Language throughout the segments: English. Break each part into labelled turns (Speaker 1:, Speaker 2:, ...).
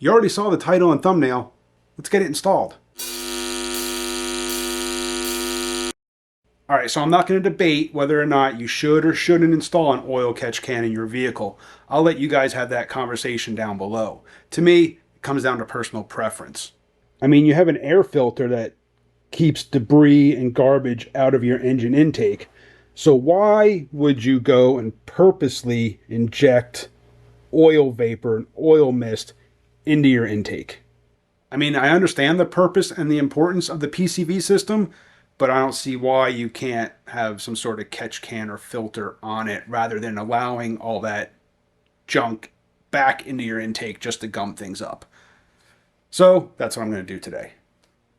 Speaker 1: You already saw the title and thumbnail. Let's get it installed. Alright, so I'm not going to debate whether or not you should or shouldn't install an oil catch can in your vehicle. I'll let you guys have that conversation down below. To me, it comes down to personal preference. I mean, you have an air filter that keeps debris and garbage out of your engine intake. So why would you go and purposely inject oil vapor and oil mist into your intake? I mean, I understand the purpose and the importance of the PCV system, but I don't see why you can't have some sort of catch can or filter on it rather than allowing all that junk back into your intake just to gum things up. So that's what I'm going to do today.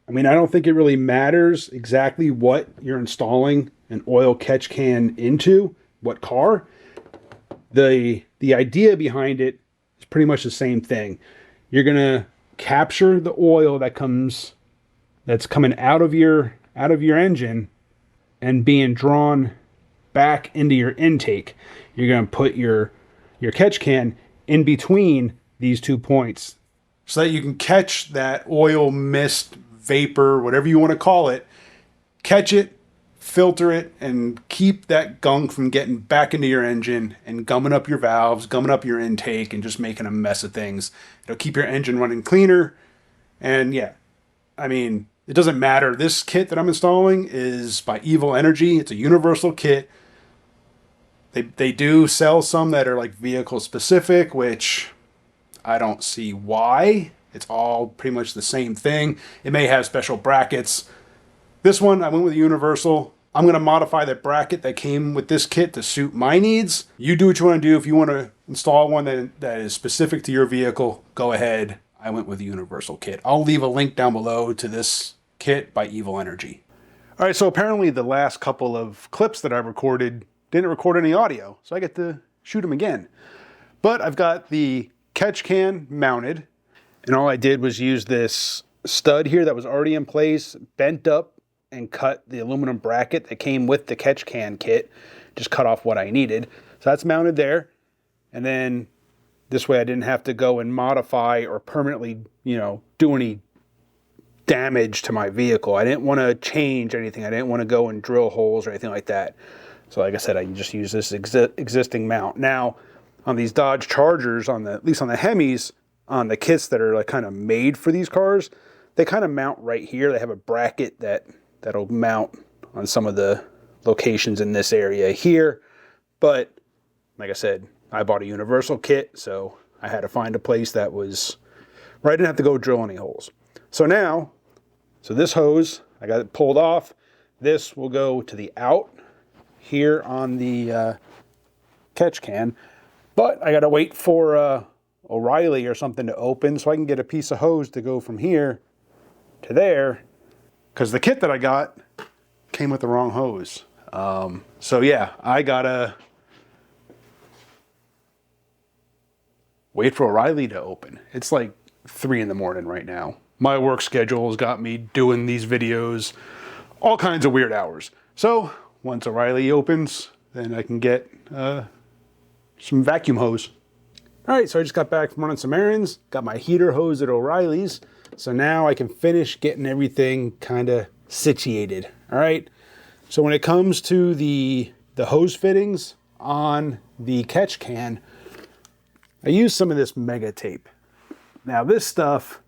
Speaker 1: I mean, I don't think it really matters exactly what you're installing an oil catch can into, what car. The idea behind it is pretty much the same thing. You're going to capture the oil that's coming out of your engine and being drawn back into your intake. You're going to put your catch can in between these 2 points so that you can catch that oil, mist, vapor, whatever you want to call it, catch it, filter it, and keep that gunk from getting back into your engine and gumming up your valves, gumming up your intake, and just making a mess of things. It'll keep your engine running cleaner. And yeah, I mean, it doesn't matter. This kit that I'm installing is by Evil Energy. It's a universal kit. They do sell some that are like vehicle specific, which I don't see why. It's all pretty much the same thing. It may have special brackets. This one, I went with universal. I'm going to modify the bracket that came with this kit to suit my needs. You do what you want to do. If you want to install one that is specific to your vehicle, go ahead. I went with the universal kit. I'll leave a link down below to this kit by Evil Energy. All right, so apparently the last couple of clips that I recorded didn't record any audio, so I get to shoot them again. But I've got the catch can mounted, and all I did was use this stud here that was already in place, bent up, and cut the aluminum bracket that came with the catch can kit. Just cut off what I needed. So that's mounted there. And then this way I didn't have to go and modify or permanently, do any damage to my vehicle. I didn't want to change anything. I didn't want to go and drill holes or anything like that. So like I said, I can just use this existing mount. Now, on these Dodge Chargers, at least on the Hemis, on the kits that are like kind of made for these cars, they kind of mount right here. They have a bracket that'll mount on some of the locations in this area here. But like I said, I bought a universal kit, so I had to find a place that was where I didn't have to go drill any holes. So this hose, I got it pulled off. This will go to the out here on the catch can. But I got to wait for OReilly or something to open so I can get a piece of hose to go from here to there, because the kit that I got came with the wrong hose. So yeah, I gotta wait for OReilly to open. It's like 3 a.m. right now. My work schedule has got me doing these videos all kinds of weird hours. So once OReilly opens, then I can get some vacuum hose. All right, so I just got back from running some errands, got my heater hose at OReilly's. So now I can finish getting everything kind of situated. All right. So when it comes to the hose fittings on the catch can, I use some of this mega tape. Now this stuff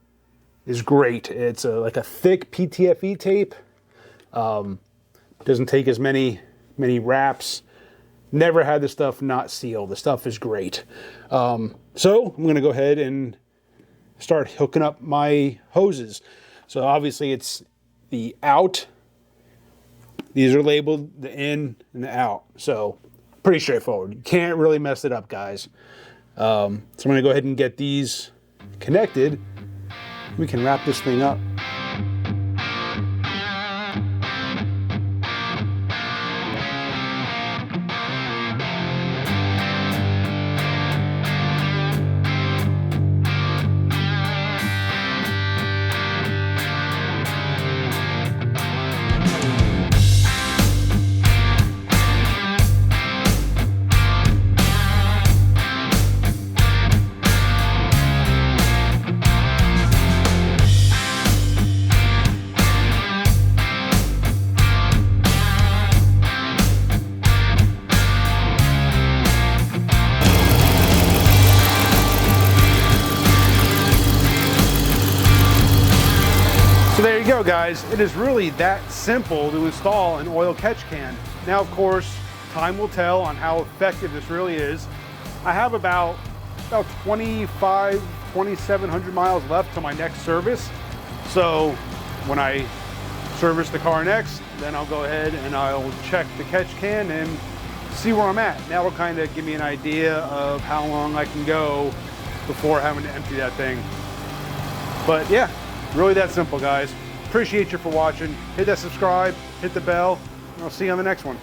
Speaker 1: is great. It's like a thick PTFE tape. Doesn't take as many wraps. Never had the stuff not sealed. The stuff is great. So I'm going to go ahead and start hooking up my hoses. So obviously it's the out. These are labeled the in and the out. So pretty straightforward. You can't really mess it up, guys. So I'm going to go ahead and get these connected. We can wrap this thing up. you go, guys. It is really that simple to install an oil catch can. Now, of course, time will tell on how effective this really is. I have about 2,700 miles left to my next service. So when I service the car next, then I'll go ahead and I'll check the catch can and see where I'm at. That will kind of give me an idea of how long I can go before having to empty that thing. But yeah, really that simple, guys. Appreciate you for watching. Hit that subscribe, hit the bell, and I'll see you on the next one.